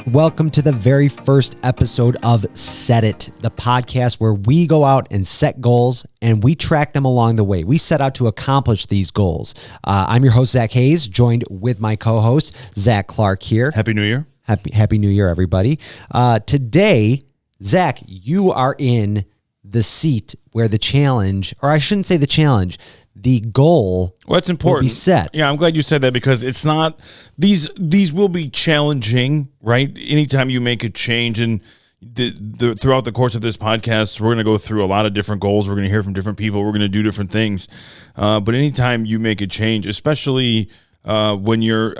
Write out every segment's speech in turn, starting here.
Welcome to the very first episode of Set It, the podcast where we go out and set goals and we track them along the way. We set out to accomplish these goals. I'm your host, Zach Hayes, joined with my co-host, Zach Clark here. Happy New Year. Happy New Year, everybody. Today, Zach, you are in the seat where the challenge, or I shouldn't say the challenge, the goal it's important. Will be set. Yeah, I'm glad you said that because it's not, these will be challenging, right? Anytime you make a change, and throughout the course of this podcast, we're going to go through a lot of different goals. We're going to hear from different people. We're going to do different things. But anytime you make a change, especially when you're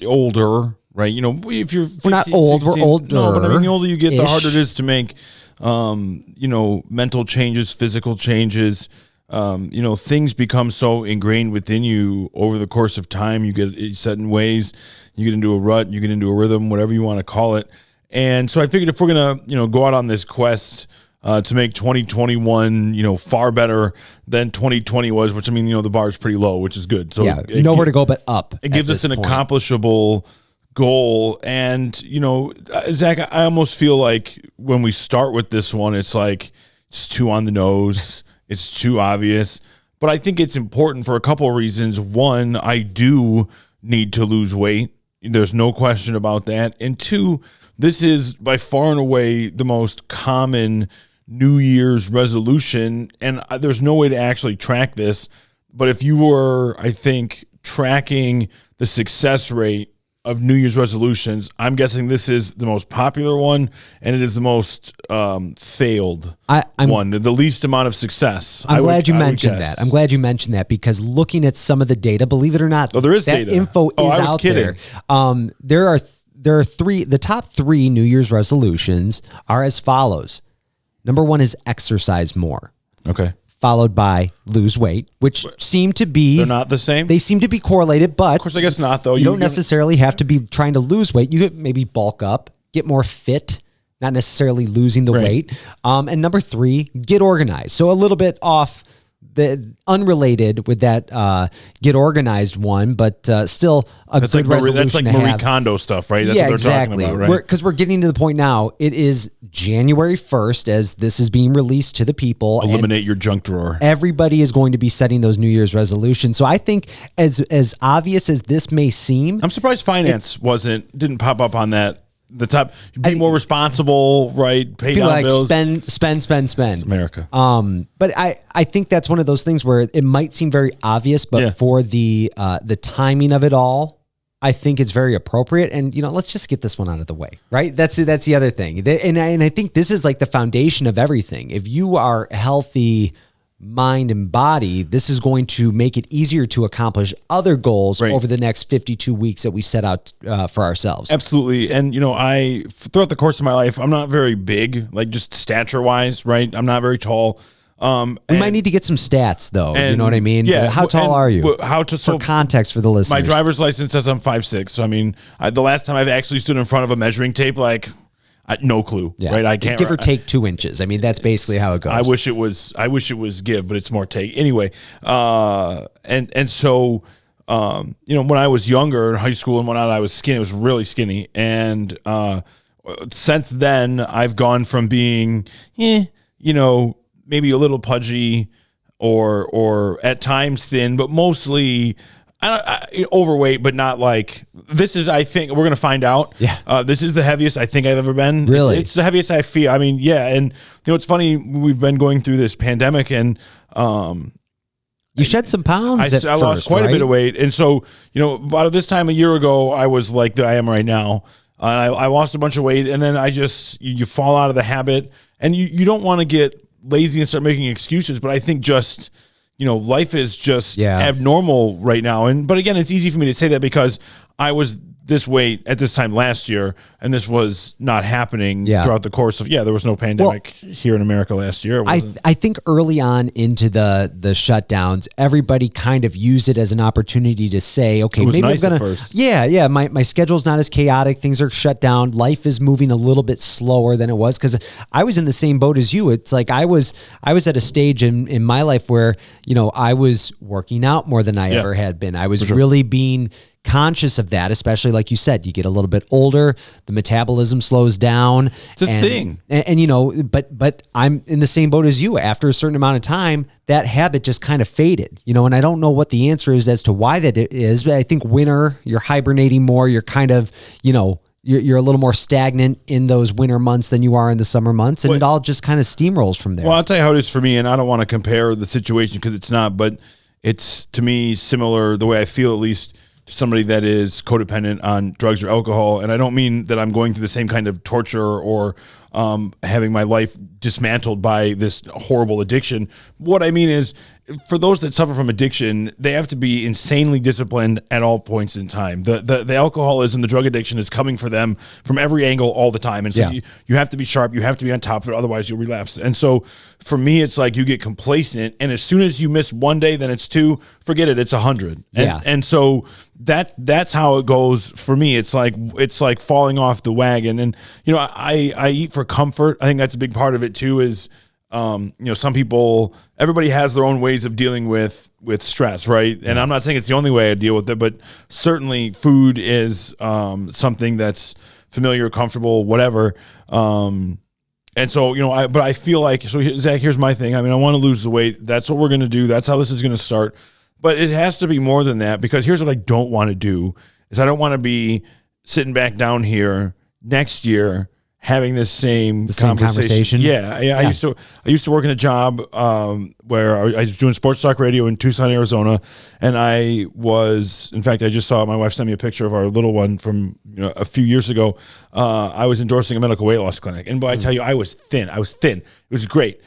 older, right? You know, if you're 50, we're not old, 16, we're older. No, but I mean, the older you get, the harder it is to make, mental changes, physical changes. Things become so ingrained within you over the course of time. You get set in ways, you get into a rut, you get into a rhythm, whatever you want to call it. And so I figured if we're going to, go out on this quest to make 2021, far better than 2020 was, which I mean, the bar is pretty low, which is good. So yeah, nowhere to go but up. It gives us an accomplishable goal. And, Zach, I almost feel like when we start with this one, it's like it's too on the nose. It's too obvious, but I think it's important for a couple of reasons. One, I do need to lose weight. There's no question about that. And two, this is by far and away the most common New Year's resolution, and there's no way to actually track this. But if you were, I think, tracking the success rate of New Year's resolutions, I'm guessing this is the most popular one, and it is the most failed one, the least amount of success. I'm glad you mentioned that. I'm glad you mentioned that because looking at some of the data, believe it or not, there is that data. Info is out there. There are three. The top three New Year's resolutions are as follows. Number one is exercise more. Okay. Followed by lose weight, which seem to be... They're not the same? They seem to be correlated, but... Of course, I guess not, though. You don't necessarily have to be trying to lose weight. You could maybe bulk up, get more fit, not necessarily losing the weight. And number three, get organized. So a little bit off the unrelated with that get organized one, but still a good resolution that's like to Marie have. Kondo stuff, right? That's yeah, what they're exactly. talking about, right? Because we're getting to the point now. It is January 1st as this is being released to the people. Eliminate your junk drawer. Everybody is going to be setting those New Year's resolutions. So I think as obvious as this may seem, I'm surprised finance didn't pop up on that. The top, be more responsible, right? Pay down bills. Spend. It's America. But I think that's one of those things where it might seem very obvious, but for the timing of it all, I think it's very appropriate. And let's just get this one out of the way, right? That's the other thing. And I think this is like the foundation of everything. If you are healthy, mind and body, this is going to make it easier to accomplish other goals over the next 52 weeks that we set out for ourselves. Absolutely. And, I, throughout the course of my life, I'm not very big, like just stature wise, right? I'm not very tall. We might need to get some stats though. You know what I mean? Yeah. How tall are you? For context for the listeners. My driver's license says I'm 5'6". So, I mean, the last time I've actually stood in front of a measuring tape, no clue, right? I can't give or take 2 inches. I mean, that's basically how it goes. I wish it was give, but it's more take. Anyway, and so when I was younger in high school and whatnot, I was skinny. I was really skinny, and since then I've gone from being, maybe a little pudgy or at times thin, but mostly. Overweight, but not like this is. I think we're gonna find out. Yeah, this is the heaviest I think I've ever been. Really, it's the heaviest I feel. I mean, yeah, and it's funny. We've been going through this pandemic, and you shed some pounds. I lost quite a bit of weight, and so about this time a year ago, I was like I am right now. I lost a bunch of weight, and then you fall out of the habit, and you don't want to get lazy and start making excuses. But I think just life is just abnormal right now. But again, it's easy for me to say that because I was this weight at this time last year, and this was not happening throughout the course of, there was no pandemic here in America last year. I think early on into the shutdowns, everybody kind of used it as an opportunity to say, okay, maybe nice I'm going to, my schedule's not as chaotic. Things are shut down. Life is moving a little bit slower than it was. Cause I was in the same boat as you. It's like, I was at a stage in my life where, I was working out more than I ever had been. I was really being conscious of that, especially like you said, you get a little bit older, the metabolism slows down. It's a thing. And you know, but I'm in the same boat as you. After a certain amount of time, that habit just kind of faded, you know, and I don't know what the answer is as to why that it is, but I think winter, you're hibernating more, you're kind of, you know, you're a little more stagnant in those winter months than you are in the summer months, and it all just kind of steamrolls from there. Well, I'll tell you how it is for me, and I don't want to compare the situation because it's not, but it's, to me, similar, the way I feel at least, to somebody that is codependent on drugs or alcohol. And I don't mean that I'm going through the same kind of torture or having my life dismantled by this horrible addiction. What I mean is, for those that suffer from addiction, they have to be insanely disciplined at all points in time. The alcoholism, the drug addiction is coming for them from every angle all the time. And so you have to be sharp, you have to be on top of it, otherwise you'll relapse. And so for me, it's like you get complacent, and as soon as you miss one day, then it's 2, forget it, it's 100. And so that's how it goes for me. It's like falling off the wagon. And, you know, I eat for comfort. I think that's a big part of it too, is, you know, some people, everybody has their own ways of dealing with stress, right? And I'm not saying it's the only way I deal with it, but certainly food is something that's familiar, comfortable, whatever. And so, you know, I feel like, so Zach, here's my thing. I mean, I want to lose the weight. That's what we're going to do. That's how this is going to start. But it has to be more than that, because here's what I don't want to do is I don't want to be sitting back down here next year having this same conversation. Yeah. I used to work in a job where I was doing sports talk radio in Tucson, Arizona, and I was, in fact, I just saw, my wife sent me a picture of our little one from, you know, a few years ago. I was endorsing a medical weight loss clinic, and I tell you, I was thin. It was great.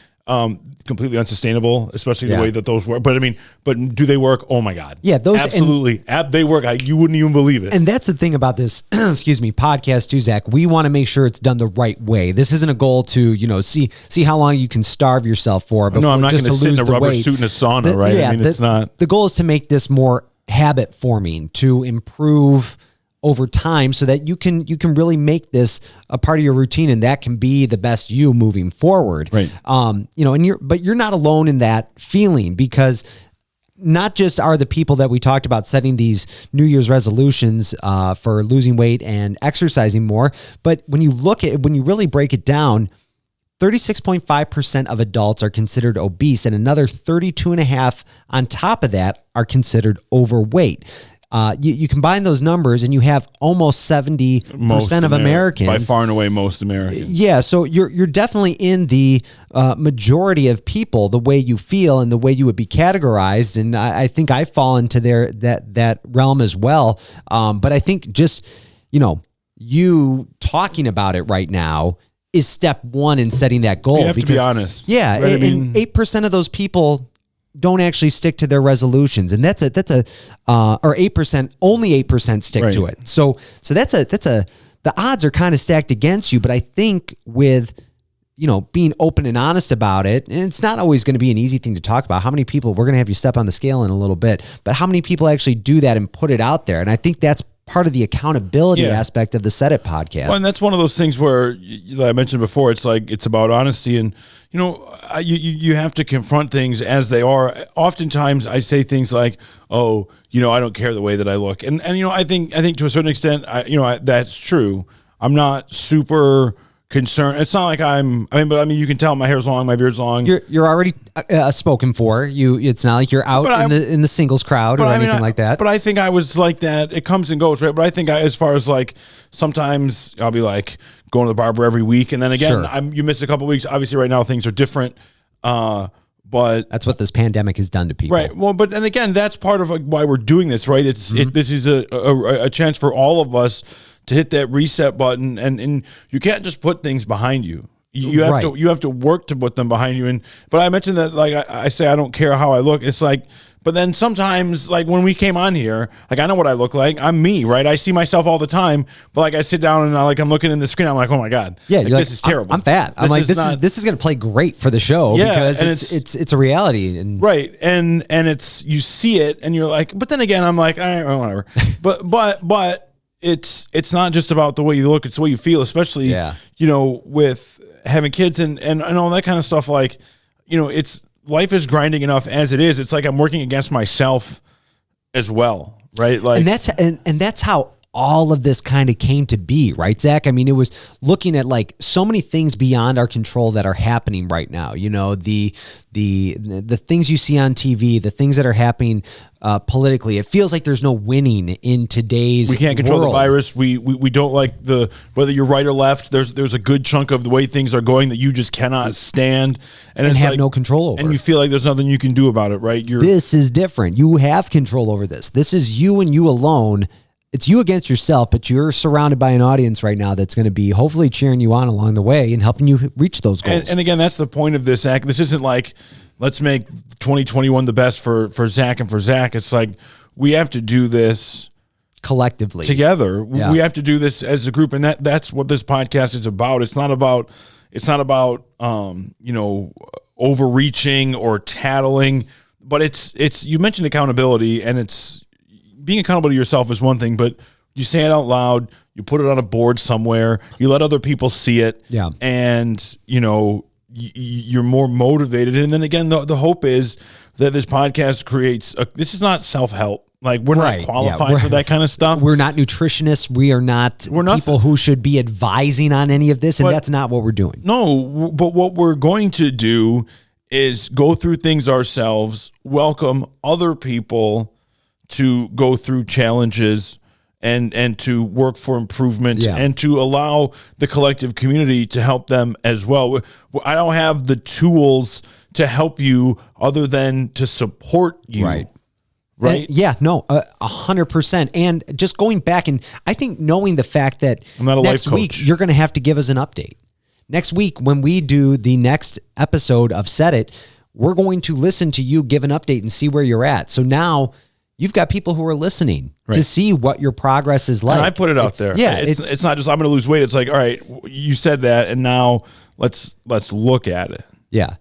Completely unsustainable, especially the way that those work. But I mean, do they work? Oh my God. Yeah, those absolutely. They work. You wouldn't even believe it. And that's the thing about this, podcast too, Zach. We want to make sure it's done the right way. This isn't a goal to, you know, see how long you can starve yourself for. No, I'm not going to sit in a rubber suit in a sauna, right? Yeah, I mean, it's not. The goal is to make this more habit forming, to improve over time, so that you can really make this a part of your routine, and that can be the best you moving forward. Right. You know, but you're not alone in that feeling, because not just are the people that we talked about setting these New Year's resolutions for losing weight and exercising more, but when you really break it down, 36.5% of adults are considered obese, and another 32.5% on top of that are considered overweight. You combine those numbers and you have almost 70% of Americans. By far and away, most Americans. Yeah, so you're definitely in the majority of people, the way you feel and the way you would be categorized. And I think I fall into that realm as well. But I think just, you know, you talking about it right now is step one in setting that goal. You have to be honest. Yeah, right? And 8% of those people don't actually stick to their resolutions, and that's or 8%, only 8% stick to it. So that's the odds are kind of stacked against you. But I think with, you know, being open and honest about it, and it's not always going to be an easy thing to talk about. How many people, we're going to have you step on the scale in a little bit, but how many people actually do that and put it out there? And I think that's part of the accountability aspect of the Set It podcast. Well, and that's one of those things where, like I mentioned before, it's like, it's about honesty, and, you know, you have to confront things as they are. Oftentimes I say things like, oh, you know, I don't care the way that I look. And you know, I think to a certain extent, that's true. I'm not super concerned. It's not like but you can tell my hair's long, my beard's long. You're already spoken for. It's not like you're out in the singles crowd or anything like that. But I think I was like that. It comes and goes, right? But I think as far as like, sometimes I'll be like going to the barber every week, and then again, you miss a couple weeks. Obviously, right now things are different. But that's what this pandemic has done to people, right? Well, and again, that's part of like why we're doing this, right? This is a chance for all of us to hit that reset button, and you can't just put things behind you. You have to work to put them behind you. But I mentioned that, like, I say I don't care how I look. It's like, but then sometimes, like when we came on here, like I know what I look like. I'm me, right? I see myself all the time. But like I sit down and I'm looking in the screen. I'm like, oh my God, like, this is terrible. I'm fat. I'm like, this is going to play great for the show, because it's a reality, and right. And it's, you see it and you're like, but then again, I'm like, all right, whatever. but it's not just about the way you look, it's the way you feel, especially, you know, with having kids and all that kind of stuff. Like, you know, life is grinding enough as it is. It's like I'm working against myself as well. right? Like, and that's how all of this kind of came to be, right, Zach? I mean, it was looking at like so many things beyond our control that are happening right now. You know, the things you see on TV, the things that are happening politically. It feels like there's no winning in today's we can't control world. the virus. We don't like whether you're right or left. There's a good chunk of the way things are going that you just cannot stand and it's have like, no control over. And you feel like there's nothing you can do about it, right? This is different. You have control over this. This is you and you alone. It's you against yourself, but you're surrounded by an audience right now that's going to be hopefully cheering you on along the way and helping you reach those goals. And again, that's the point of this act. This isn't like, let's make 2021 the best for Zach and for Zach. It's like, we have to do this collectively together. Yeah. We have to do this as a group. And that's what this podcast is about. It's not about overreaching or tattling, but it's, you mentioned accountability, and it's, being accountable to yourself is one thing, but you say it out loud, you put it on a board somewhere, you let other people see it, and you're more motivated. And then again, the hope is that this podcast creates this is not self-help. Like, we're not qualified for that kind of stuff. We're not nutritionists. We're not people who should be advising on any of this, and that's not what we're doing. No, but what we're going to do is go through things ourselves, welcome other people to go through challenges and to work for improvement and to allow the collective community to help them as well. I don't have the tools to help you other than to support you. Right. 100%. And just going back, and I think knowing the fact that next week you're going to have to give us an update. Next week, when we do the next episode of Set It, we're going to listen to you give an update and see where you're at. So now you've got people who are listening to see what your progress is like. And I put it out there. Yeah, it's not just I'm going to lose weight. It's like, all right, you said that, and now let's look at it. Yeah.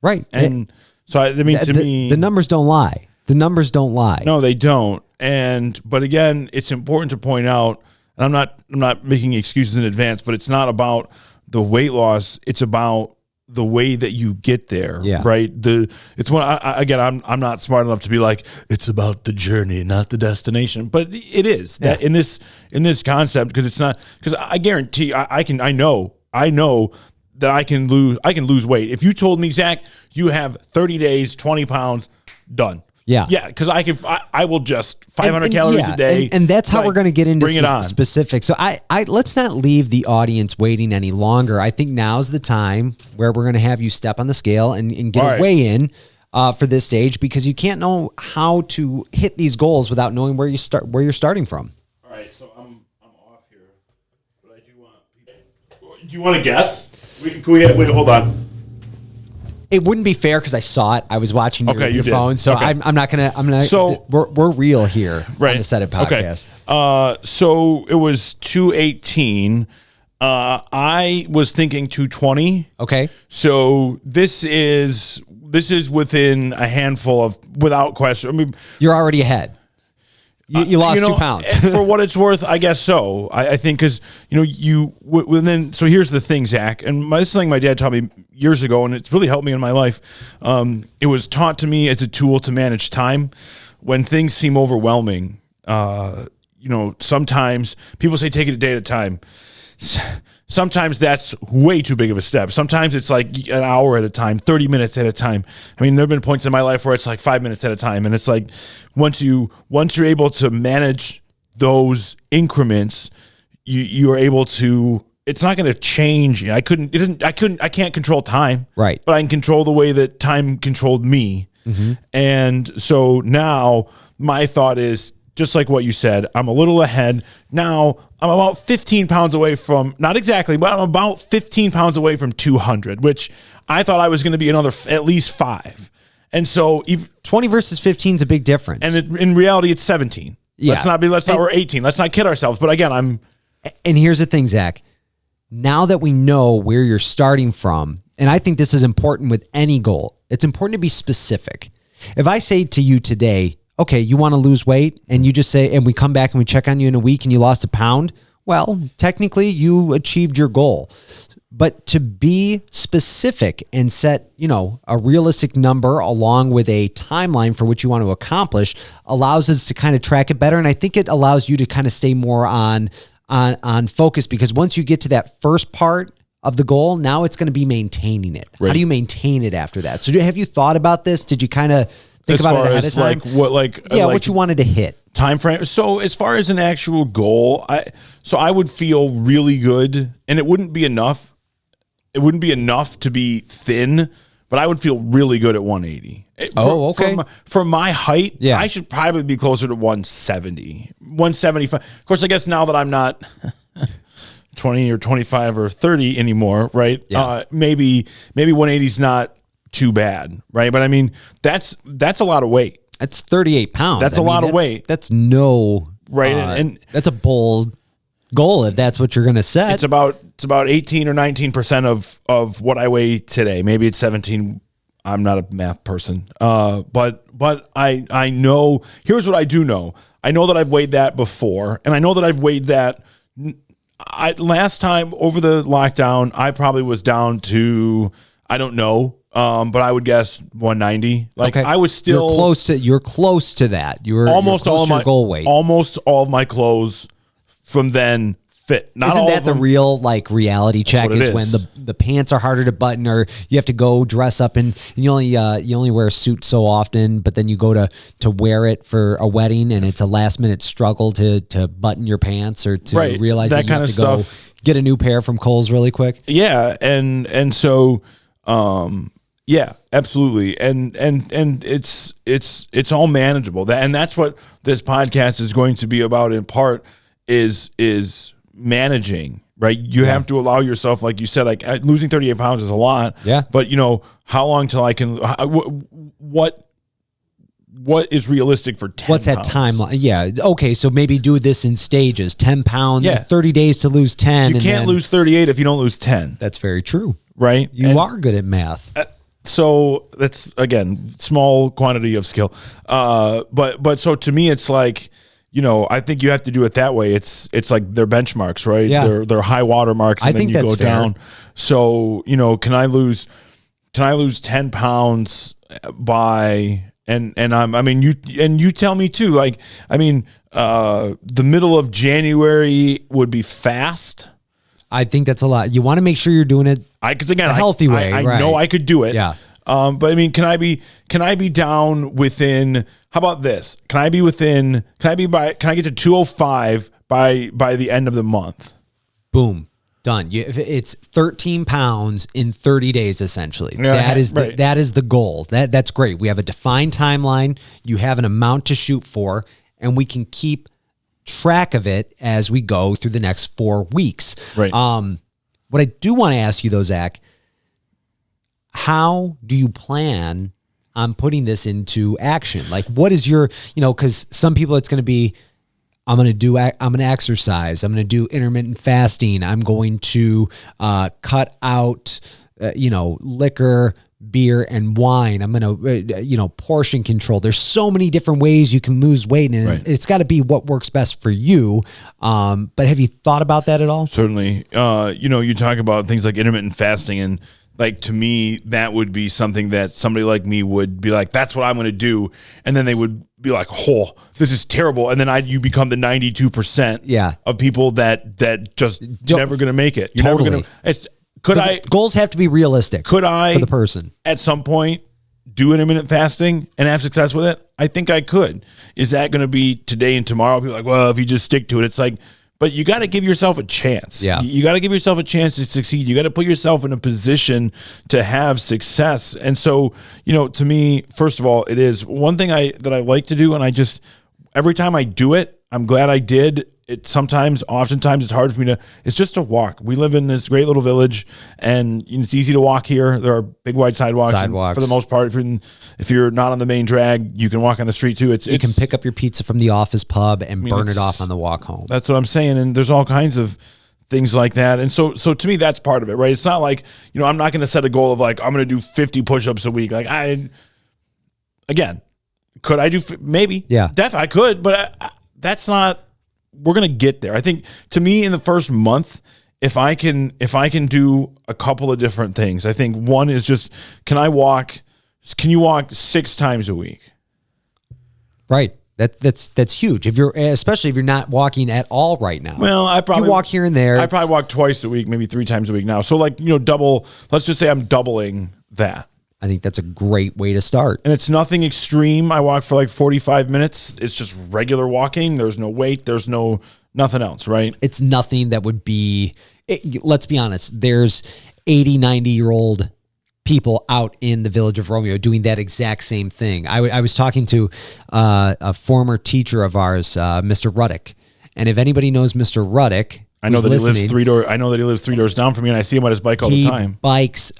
Right. And so I mean, to me, the numbers don't lie. The numbers don't lie. No, they don't. But again, it's important to point out, and I'm not making excuses in advance, but it's not about the weight loss. It's about the way that you get there, right? It's one. I'm not smart enough to be like, it's about the journey, not the destination. But it is that in this concept, because it's not, because I guarantee I know that I can lose weight. If you told me, Zach, you have 30 days, 20 pounds, done. Yeah, because I will just 500 calories a day, and that's how we're going to get into specifics. So I let's not leave the audience waiting any longer. I think now's the time where we're going to have you step on the scale and get a weigh in for this stage, because you can't know how to hit these goals without knowing where you're starting from. All right, so I'm off here, but I do want. Do you want to guess? Wait, hold on. It wouldn't be fair because I saw it. I was watching your phone, so I'm not gonna. So we're real here on the Set It podcast. Okay. So it was 218. I was thinking 220. Okay. So this is within a handful of, without question. I mean, you're already ahead. You lost 2 pounds. For what it's worth, I guess so. I think because, so here's the thing, Zach, and this is something my dad taught me years ago, and it's really helped me in my life. It was taught to me as a tool to manage time. When things seem overwhelming, sometimes people say take it a day at a time. Sometimes that's way too big of a step. Sometimes it's like an hour at a time, 30 minutes at a time. I mean, there have been points in my life where it's like 5 minutes at a time. And it's like, once you're able to manage those increments, you are able to, it's not going to change. I can't control time. Right. But I can control the way that time controlled me. Mm-hmm. And so now my thought is, just like what you said, I'm a little ahead. Now I'm about 15 pounds away from, not exactly, but I'm about 15 pounds away from 200, which I thought I was going to be another at least 5. And so 20 versus 15 is a big difference. And in reality, it's 17. Yeah. Or 18. Let's not kid ourselves. But again, and here's the thing, Zach, now that we know where you're starting from, and I think this is important with any goal, it's important to be specific. If I say to you today, okay, you want to lose weight, and you just say, and we come back and we check on you in a week and you lost a pound, well, technically you achieved your goal. But to be specific and set, a realistic number along with a timeline for what you want to accomplish allows us to kind of track it better. And I think it allows you to kind of stay more on focus, because once you get to that first part of the goal, now it's going to be maintaining it. Right. How do you maintain it after that? So have you thought about this? Did you kind of think about it ahead of time? What you wanted to hit. Time frame. So as far as an actual goal, I would feel really good, and it wouldn't be enough. It wouldn't be enough to be thin, but I would feel really good at 180. Okay. For my height, I should probably be closer to 170, 175. Of course, I guess now that I'm not 20 or 25 or 30 anymore, right? Yeah. Maybe 180 is not too bad, right? But I mean, that's a lot of weight. That's 38 pounds. That's a lot of weight. That's no right, and that's a bold goal if that's what you're going to set. It's about 18 or 19% of what I weigh today. Maybe it's 17. I'm not a math person. But I know, here's what I do know. I know that I've weighed that before, and I know that I've weighed that last time over the lockdown. I probably was down to, I don't know, but I would guess 190. I was still you're close to that. Almost you're all of my goal weight. Almost all of my clothes from then fit. Not Isn't all that of the them. real reality check is when the pants are harder to button, or you have to go dress up and you only wear a suit so often, but then you go to wear it for a wedding and it's a last minute struggle to button your pants, or to realize that you have to go get a new pair from Kohl's really quick. Yeah. And so, yeah, absolutely. And it's all manageable. That's what this podcast is going to be about in part is managing, right? You have to allow yourself, like you said, losing 38 pounds is a lot. Yeah. But how long till I can, what is realistic for 10 What's that timeline? Yeah. Okay. So maybe do this in stages, 10 pounds, 30 days to lose 10. You can't lose 38 if you don't lose 10. That's very true. Right. You are good at math. So that's, again, small quantity of skill. But so to me, it's like, I think you have to do it that way. It's like their benchmarks, right? Yeah. They're high water marks, and then you go down. So, can I lose 10 pounds by, and you tell me too, the middle of January would be fast. I think that's a lot. You want to make sure you're doing it a healthy way. I know I could do it. Yeah. But can I be down within, how about this? Can I get to 205 by the end of the month? Boom. Done. It's 13 pounds in 30 days, essentially. Yeah, that is the goal. That's great. We have a defined timeline. You have an amount to shoot for, and we can keep track of it as we go through the next 4 weeks. Right. What I do want to ask you though, Zach, how do you plan on putting this into action? Like, what is your, because some people it's going to be, I'm going to exercise. I'm going to do intermittent fasting. I'm going to cut out, liquor, beer, and wine. I'm going to, portion control. There's so many different ways you can lose weight, and it's got to be what works best for you. But have you thought about that at all? Certainly. You talk about things like intermittent fasting, and to me, that would be something that somebody like me would be like, that's what I'm going to do. And then they would be like, oh, this is terrible. And then you become the 92% of people that just never going to make it. You're never going to. Goals have to be realistic. Could I, for the person, at some point, do intermittent fasting and have success with it? I think I could. Is that going to be today and tomorrow? People are like, well, if you just stick to it, it's like, but you got to give yourself a chance. Yeah. You got to give yourself a chance to succeed. You got to put yourself in a position to have success. And so, to me, first of all, it is one thing that I like to do. And every time I do it, I'm glad I did. Oftentimes it's hard for me it's just a walk. We live in this great little village, and it's easy to walk here. There are big wide sidewalks. For the most part, if you're not on the main drag, you can walk on the street too. You can pick up your pizza from the office pub and burn it off on the walk home. That's what I'm saying. And there's all kinds of things like that. And so to me, that's part of it, right? It's not like, I'm not going to set a goal of I'm going to do 50 push-ups a week. Again, could I do, maybe, definitely I could, but that's not, we're going to get there. I think, to me, in the first month, if I can do a couple of different things, I think one is just, can you walk 6 times a week? Right. That's huge. Especially if you're not walking at all right now. Well, you walk here and there. I probably walk twice a week, maybe 3 times a week now. So like, double, let's just say I'm doubling that. I think that's a great way to start. And it's nothing extreme. I walk for like 45 minutes. It's just regular walking. There's no weight. There's nothing else, right? It's nothing that would be, let's be honest, there's 80, 90-year-old people out in the village of Romeo doing that exact same thing. I was talking to a former teacher of ours, Mr. Ruddock. And if anybody knows Mr. Ruddock, I know that he lives 3 doors down from me, and I see him on his bike all the time. He bikes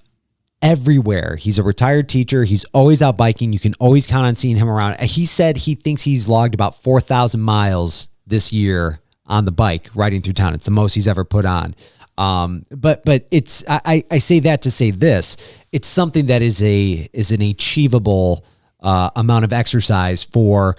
everywhere. He's a retired teacher. He's always out biking. You can always count on seeing him around. He said he thinks he's logged about 4,000 miles this year on the bike riding through town. It's the most he's ever put on. But it's, I say that to say this, it's something that is an achievable, amount of exercise for,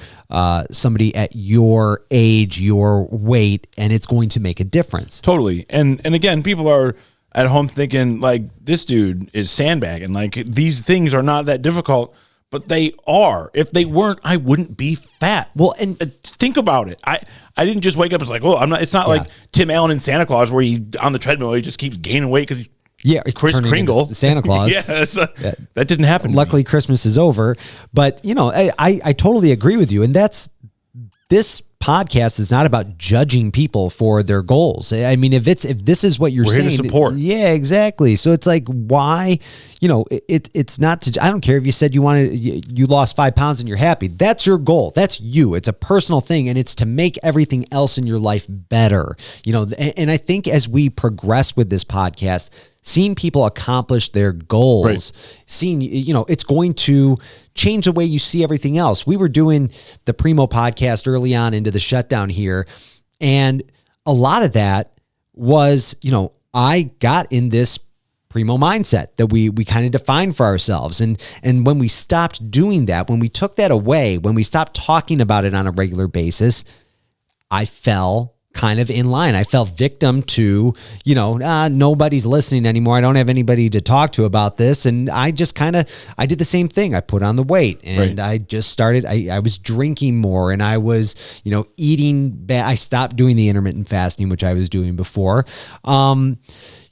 somebody at your age, your weight, and it's going to make a difference. Totally. And again, people are at home thinking like, this dude is sandbagging. Like, these things are not that difficult, but they are. If they weren't, I wouldn't be fat. Well, and think about it. I didn't just wake up. It's like, oh, I'm not. It's not like Tim Allen in Santa Claus where he on the treadmill he just keeps gaining weight because he's Kris Kringle, Santa Claus. That didn't happen. Luckily, Christmas is over. But I totally agree with you, and this podcast is not about judging people for their goals. I mean, if this is what you're saying, here to support. Yeah, exactly. So it's like, why, it's not to, I don't care if you said you lost 5 pounds and you're happy. That's your goal. That's you. It's a personal thing. And it's to make everything else in your life better, and I think as we progress with this podcast, seeing people accomplish their goals, right. Seeing, it's going to change the way you see everything else. We were doing the Primo podcast early on into the shutdown here. And a lot of that was, I got in this Primo mindset that we kind of defined for ourselves. And when we stopped doing that, when we took that away, when we stopped talking about it on a regular basis, I fell kind of in line. I fell victim to, nobody's listening anymore. I don't have anybody to talk to about this. And I just I did the same thing. I put on the weight and right. I just started, I was drinking more and I was, eating bad. I stopped doing the intermittent fasting, which I was doing before. So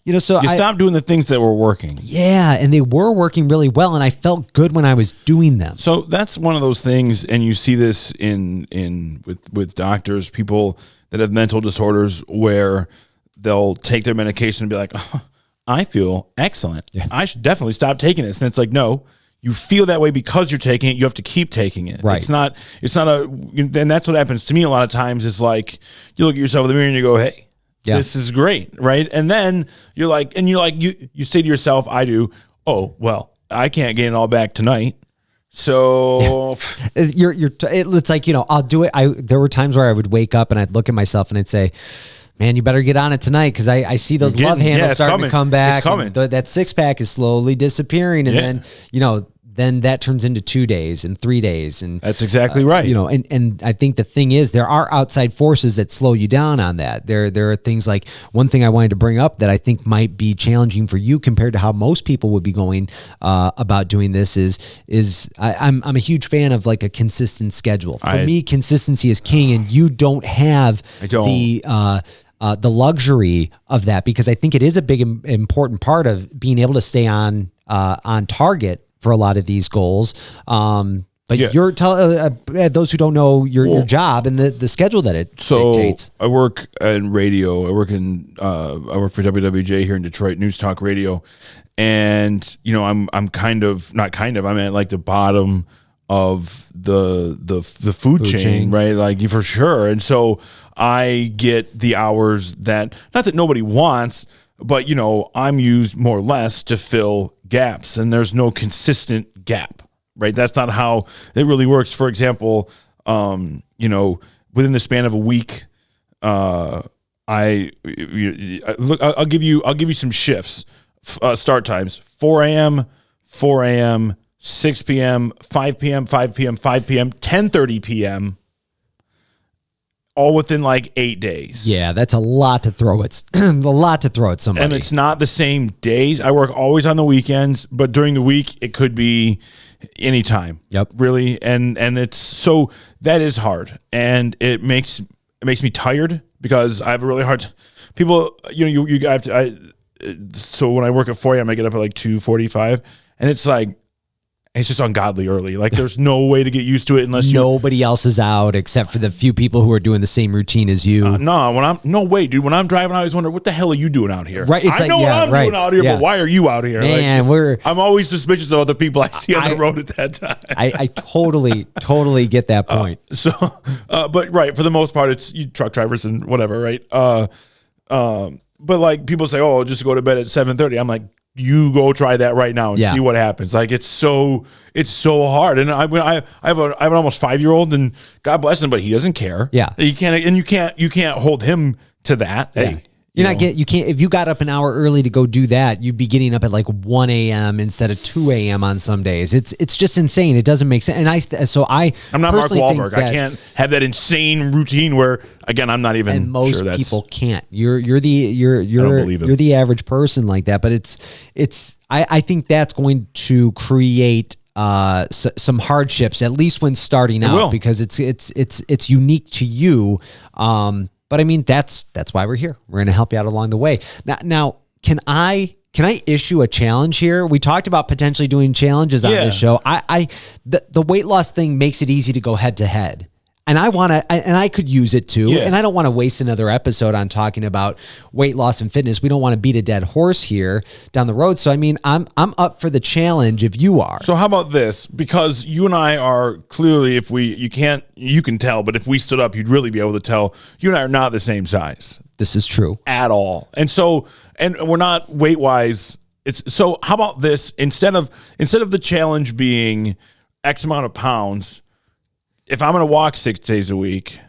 you stopped doing the things that were working. Yeah. And they were working really well. And I felt good when I was doing them. So that's one of those things. And you see this with doctors, people that have mental disorders where they'll take their medication and be like, oh, I feel excellent. Yeah. I should definitely stop taking this. And it's like, no, you feel that way because you're taking it. You have to keep taking it. Right. It's not and that's what happens to me a lot of times is like, you look at yourself in the mirror and you go, hey, this is great. Right. And then you say to yourself, I do, oh, well, I can't gain it all back tonight. So it's like, I'll do it. There were times where I would wake up and I'd look at myself and I'd say, man, you better get on it tonight. Cause I see those love handles starting to come back. It's coming. That 6-pack is slowly disappearing. And then that turns into 2 days and 3 days. And that's exactly right. And I think the thing is there are outside forces that slow you down on that. There are things like one thing I wanted to bring up that I think might be challenging for you compared to how most people would be going about doing this is I'm a huge fan of like a consistent schedule. For me, consistency is king, and you don't have the luxury of that, because I think it is a big important part of being able to stay on target for a lot of these goals. But you're those who don't know your job and the schedule that it dictates. I work in radio. I work for WWJ here in Detroit, News Talk Radio. And, I'm I'm at like the bottom of the food chain, right? Like, for sure. And so I get the hours that, not that nobody wants, but, I'm used more or less to fill gaps, and there's no consistent gap, right? That's not how it really works. For example, within the span of a week, I'll give you some shifts, start times: 4 a.m., 4 a.m., 6 p.m., 5 p.m., 5 p.m., 5 p.m., 10:30 p.m., all within like 8 days. Yeah, that's a lot to throw. It's a lot to throw at somebody. And it's not the same days. I work always on the weekends, but during the week it could be anytime. Yep. Really. And it's so that is hard. And it makes me tired because I have a really hard people, you have to so when I work at 4 a.m. I get up at like 2:45 and it's like it's just ungodly early. Like there's no way to get used to it unless nobody else is out except for the few people who are doing the same routine as you. No way, dude. When I'm driving, I always wonder what the hell are you doing out here? Right? I know what I'm doing out here, but why are you out here? Man, I'm always suspicious of other people I see on the road at that time. I totally get that point. But right, for the most part, it's you truck drivers and whatever, right? But like people say, oh, just go to bed at 7:30. I'm like, you go try that right now and see what happens. Like it's so hard. And I have an almost 5-year-old and God bless him, but he doesn't care. Yeah. You can't hold him to that. Yeah. Hey, you can't, if you got up an hour early to go do that, you'd be getting up at like 1 a.m. instead of 2 a.m. on some days. It's just insane. It doesn't make sense. And I'm not Mark Wahlberg. I can't have that insane routine where again, I'm not even and most sure people can't. You're the average person like that, but I think that's going to create some hardships, at least when starting out, because it's unique to you. But I mean, that's why we're here. We're going to help you out along the way. Now, can I issue a challenge here? We talked about potentially doing challenges on this show. The weight loss thing makes it easy to go head to head. And I could use it too. Yeah. And I don't want to waste another episode on talking about weight loss and fitness. We don't want to beat a dead horse here down the road. So, I mean, I'm up for the challenge if you are. So how about this? Because you and I are clearly, you can tell, but if we stood up, you'd really be able to tell you and I are not the same size. This is true. At all. And we're not weight wise. So how about this? Instead of the challenge being X amount of pounds, if I'm going to walk 6 days a week,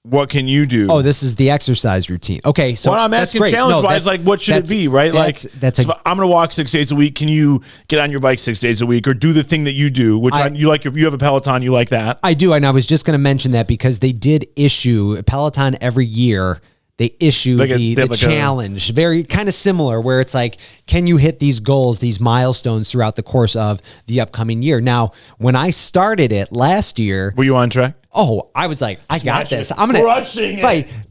what can you do? Oh, this is the exercise routine. Okay, so I'm asking challenge-wise, like what should it be, right? I'm going to walk 6 days a week. Can you get on your bike 6 days a week or do the thing that you do, which you have a Peloton, you like that? I do, and I was just going to mention that because they did issue a Peloton every year. They issue the challenge, very kind of similar, where it's like, can you hit these goals, these milestones throughout the course of the upcoming year? Now, when I started it last year, were you on track? Oh, I was like, I got this. I'm gonna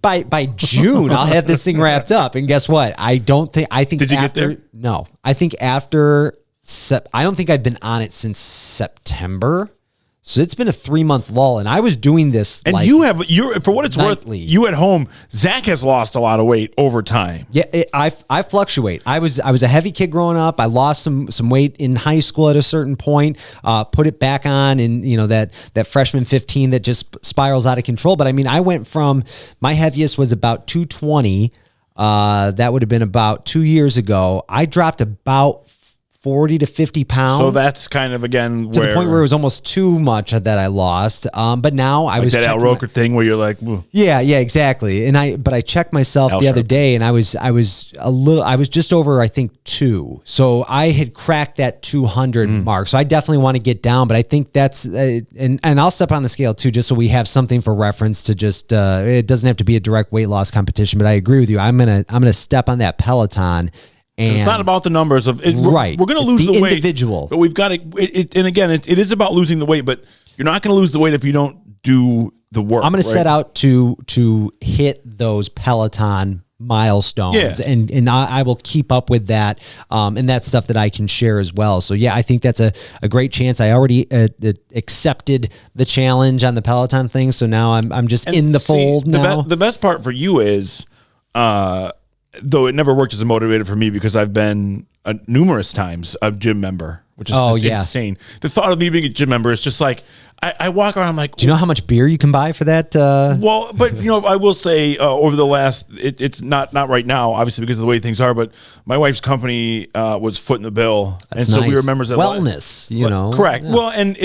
by June, I'll have this thing wrapped up. And guess what? I think. Did you get there? No, I think after. I don't think I've been on it since September. So it's been a 3-month lull, and I was doing this. And for what it's nightly. Worth, you at home, Zack has lost a lot of weight over time. Yeah, I fluctuate. I was a heavy kid growing up. I lost some weight in high school at a certain point. Put it back on in that freshman 15 that just spirals out of control. But I mean, I went from my heaviest was about 220. That would have been about 2 years ago. I dropped about 40 to 50 pounds. So that's kind of, again, to the point where it was almost too much that I lost. But now I was that Al Roker thing where you're like, whoa. Yeah, exactly. And I checked myself the other day, and I was just over, I think, 2. So I had cracked that 200 mark. So I definitely want to get down, but I think that's and I'll step on the scale too, just so we have something for reference to just. It doesn't have to be a direct weight loss competition, but I agree with you. I'm gonna step on that Peloton. And it's not about the numbers of it. Right. We're going to lose the weight, individual. But we've got to. And again, it is about losing the weight. But you're not going to lose the weight if you don't do the work. I'm going to set out to hit those Peloton milestones, and I will keep up with that. And that's stuff that I can share as well. So I think that's a great chance. I already accepted the challenge on the Peloton thing, so now I'm just in the fold now. The best part for you is. Though it never worked as a motivator for me because I've been numerous times a gym member, which is insane. The thought of me being a gym member is just like, I walk around, I'm like... Do you know how much beer you can buy for that? Well, but I will say over the last... It's not right now, obviously, because of the way things are, but my wife's company was footing the bill. That's and so nice. We were members of... Wellness, Correct. Yeah. Well, and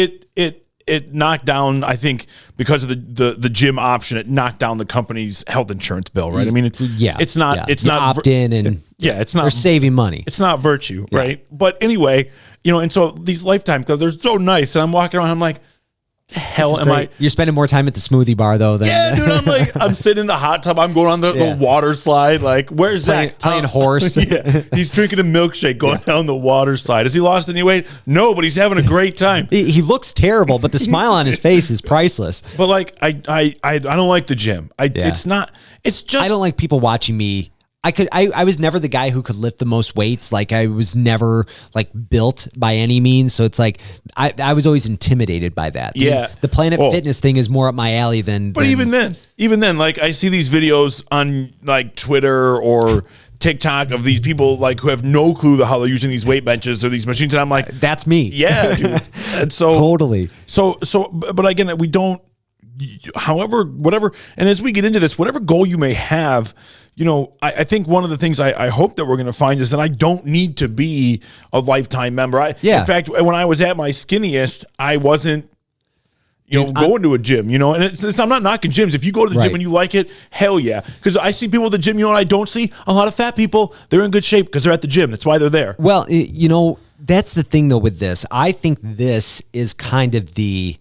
it knocked down, I think, because of the gym option, it knocked down the company's health insurance bill, right? I mean, it's not opt in and it's not. They're saving money. It's not virtue, right? But anyway, and so these Lifetime clubs, they're so nice, and I'm walking around, I'm like, hell am I? You're spending more time at the smoothie bar though than Dude, I'm sitting in the hot tub. I'm going on the water slide. Like, where's Zach? Playing horse. He's drinking a milkshake going down the water slide. Has he lost any weight? No, but he's having a great time. He looks terrible, but the smile on his face is priceless. But like, I don't like the gym. It's just, I don't like people watching me. I was never the guy who could lift the most weights. Like I was never like built by any means. So it's like, I was always intimidated by that. Yeah. The Planet Fitness thing is more up my alley than. But even then, like I see these videos on like Twitter or TikTok of these people like who have no clue how they're using these weight benches or these machines. And I'm like, that's me. Yeah, dude. And so totally. But again, we don't, however, whatever. And as we get into this, whatever goal you may have, I think one of the things I hope that we're going to find is that I don't need to be a lifetime member. In fact, when I was at my skinniest, I wasn't, going to a gym, and I'm not knocking gyms. If you go to the gym and you like it, hell yeah. Because I see people at the gym, and I don't see a lot of fat people. They're in good shape because they're at the gym. That's why they're there. Well, that's the thing though with this. I think this is kind of the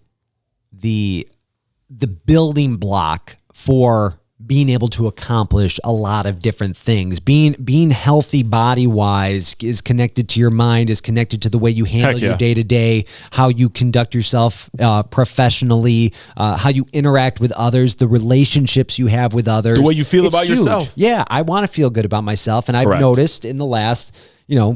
building block for being able to accomplish a lot of different things. Being healthy body-wise is connected to your mind, is connected to the way you handle your day-to-day, how you conduct yourself professionally, how you interact with others, the relationships you have with others. The way you feel about yourself. Yeah, I want to feel good about myself, and I've noticed in the last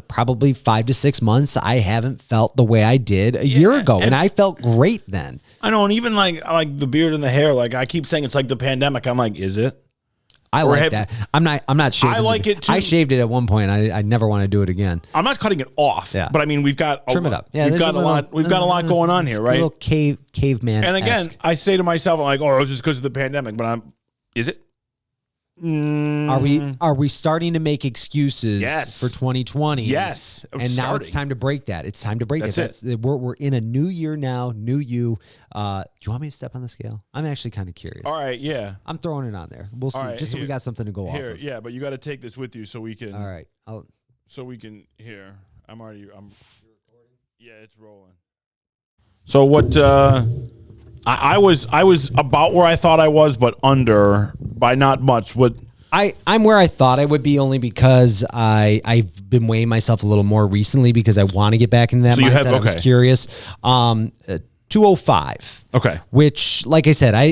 probably 5 to 6 months, I haven't felt the way I did a year ago. And I felt great then. I know. And even like the beard and the hair, like I keep saying it's like the pandemic. I'm like, is it? I like that. I'm not shaving. I like it too. I shaved it at one point. I never want to do it again. I'm not cutting it off. Yeah. But I mean, we've got trim it up. Yeah, we've got a lot going on here, right? A little caveman. And again, I say to myself, I'm like, oh, it's just because of the pandemic. But is it? Are we starting to make excuses for 2020? Yes. Now it's time to break that. It's time to break That's it. We're in a new year now, new you. Do you want me to step on the scale? I'm actually kind of curious. All right, yeah. I'm throwing it on there. We'll see. Just so we got something to go off of. Yeah, but you got to take this with you so we can. All right. So we can here. I'm recording? Yeah, it's rolling. So what I was about where I thought I was, but under by not much. I'm where I thought I would be, only because I've been weighing myself a little more recently because I want to get back into that mindset. I was curious. 205. Okay. Which, like I said, I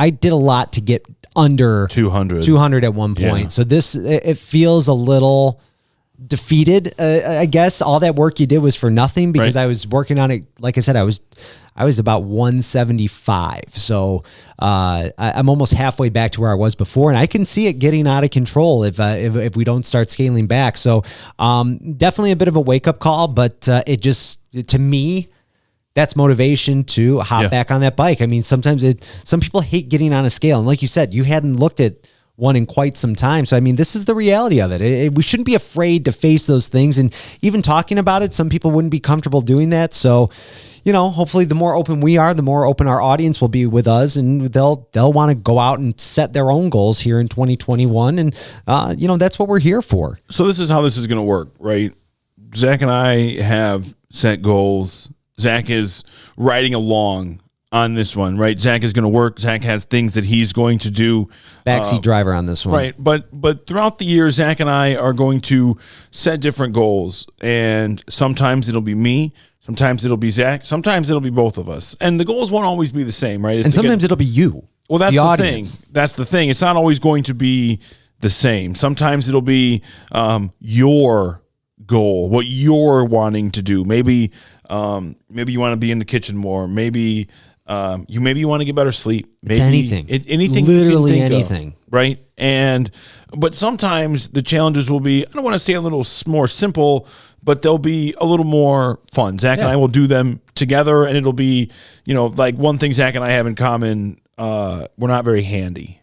did a lot to get under 200 at one point. Yeah. So it feels a little defeated. I guess all that work you did was for nothing because I was working on it. Like I said, I was about 175. So I'm almost halfway back to where I was before, and I can see it getting out of control if we don't start scaling back. So definitely a bit of a wake up call, but to me, that's motivation to hop back on that bike. I mean, sometimes some people hate getting on a scale, and like you said, you hadn't looked at one in quite some time. So, I mean, this is the reality of it. We shouldn't be afraid to face those things. And even talking about it, some people wouldn't be comfortable doing that. So, hopefully the more open we are, the more open our audience will be with us, and they'll want to go out and set their own goals here in 2021. And, that's what we're here for. So this is how this is going to work, right? Zach and I have set goals. Zach is riding along on this one, right? Zach is going to work. Zach has things that he's going to do. Backseat driver on this one. Right. But throughout the year, Zach and I are going to set different goals. And sometimes it'll be me. Sometimes it'll be Zach. Sometimes it'll be both of us. And the goals won't always be the same, right? And sometimes it'll be you. Well, that's the thing. That's the thing. It's not always going to be the same. Sometimes it'll be your goal, what you're wanting to do. Maybe you want to be in the kitchen more. Maybe you want to get better sleep. Maybe it's anything. Anything. Literally anything. Right? But sometimes the challenges will be, I don't want to say a little more simple, but they'll be a little more fun. Zach and I will do them together, and it'll be, like one thing Zach and I have in common, we're not very handy.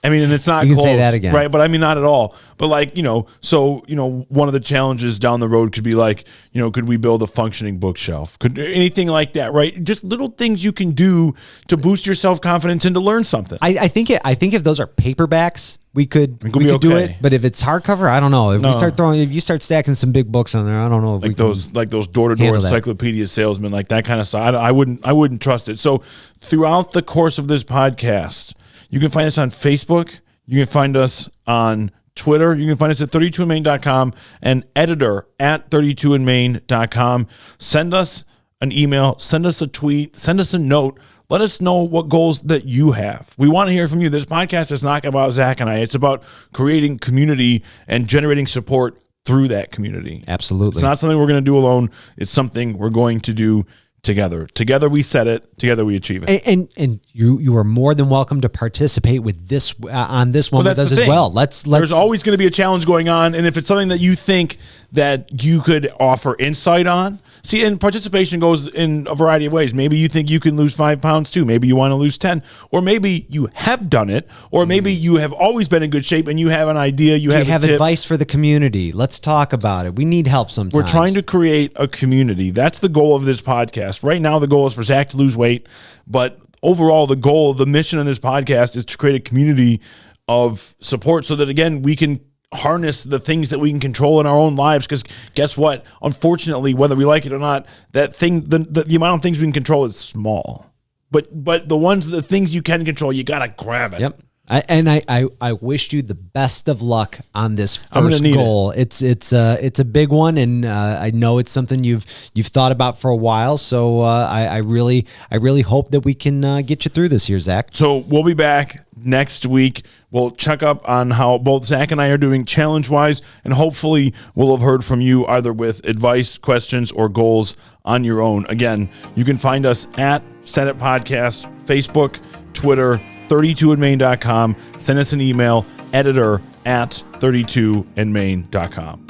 I mean, and it's not you close, can say that again. Right? But I mean, not at all. But like, one of the challenges down the road could be like, could we build a functioning bookshelf? Could anything like that, right? Just little things you can do to boost your self-confidence and to learn something. I think if those are paperbacks, we could do it. But if it's hardcover, I don't know. If you start stacking some big books on there, I don't know. If those door-to-door encyclopedia salesmen, like that kind of stuff. I wouldn't trust it. So throughout the course of this podcast, you can find us on Facebook. You can find us on Twitter. You can find us at 32andmain.com and editor at 32andmain.com. Send us an email, send us a tweet, send us a note. Let us know what goals that you have. We want to hear from you. This podcast is not about Zach and I. It's about creating community and generating support through that community. Absolutely. It's not something we're going to do alone. It's something we're going to do together. Together we set it. Together we achieve it. And you are more than welcome to participate with this on this one with us as well. Let's. There's always going to be a challenge going on, and if it's something that you think that you could offer insight on, see, and participation goes in a variety of ways. Maybe you think you can lose 5 pounds too. Maybe you want to lose 10, or maybe you have done it, or maybe you have always been in good shape and you have an idea. You have advice for the community. Let's talk about it. We need help sometimes. We're trying to create a community. That's the goal of this podcast. Right now, the goal is for Zach to lose weight, but overall, the mission of this podcast is to create a community of support so that, again, we can harness the things that we can control in our own lives. Because guess what? Unfortunately, whether we like it or not, that thing, the amount of things we can control is small. But the things you can control, you gotta grab it. Yep. I wish you the best of luck on this first goal. It's a big one, and I know it's something you've thought about for a while. So I really hope that we can get you through this year, Zach. So we'll be back next week. We'll check up on how both Zach and I are doing challenge-wise, and hopefully we'll have heard from you either with advice, questions, or goals on your own. Again, you can find us at Set It Podcast, Facebook, Twitter, 32andmain.com. Send us an email, editor at 32andmain.com.